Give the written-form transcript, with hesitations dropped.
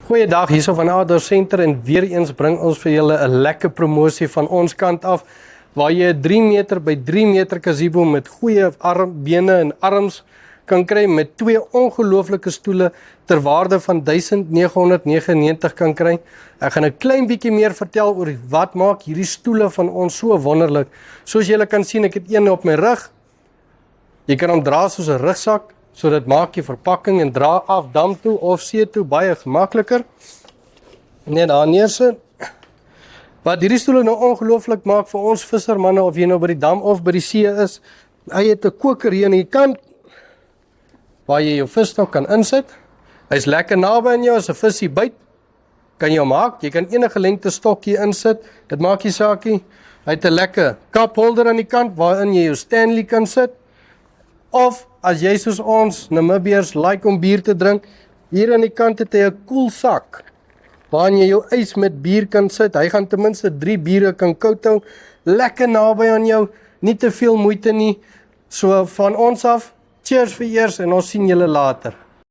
Goeiedag, hierso van Outdoor Center en weer eens bring ons vir julle 'n lekker promosie van ons kant af waar jy 'n 3 meter by 3 meter gazebo met goeie bene en arms kan kry met 2 ongelooflike stoele ter waarde van R1999 kan kry. Ek gaan 'n klein bietjie meer vertel oor wat maak hierdie stoele van ons so wonderlik. Soos julle kan sien, ek het een op my rug. Jy kan hom dra soos 'n rugsak. So dit maak jy verpakking en dra af dam toe of see toe baie gemakliker. Net daar neersit. Wat hierdie stoele nou ongelooflik maak vir ons vissermanne of jy nou by die dam of by die see is, hy het 'n koker hier aan die kant waar jy jou visstok kan insit. Hy's lekker naby aan jou as 'n visie byt. Kan jy hom maak? Jy kan enige lengte stokkie insit. Dit maak nie saakie. Hy het 'n lekker kapholder aan die kant waarin jy jou Stanley kan sit. Of, as jy soos ons, Namibiërs, like om bier te drink, hier aan die kant het hy 'n koelsak, waarin jy jou ys met bier kan sit. Hy gaan ten minste 3 biere kan koud hou, lekker naby aan jou, nie te veel moeite nie. So, van ons af, cheers vir eers en ons sien julle later.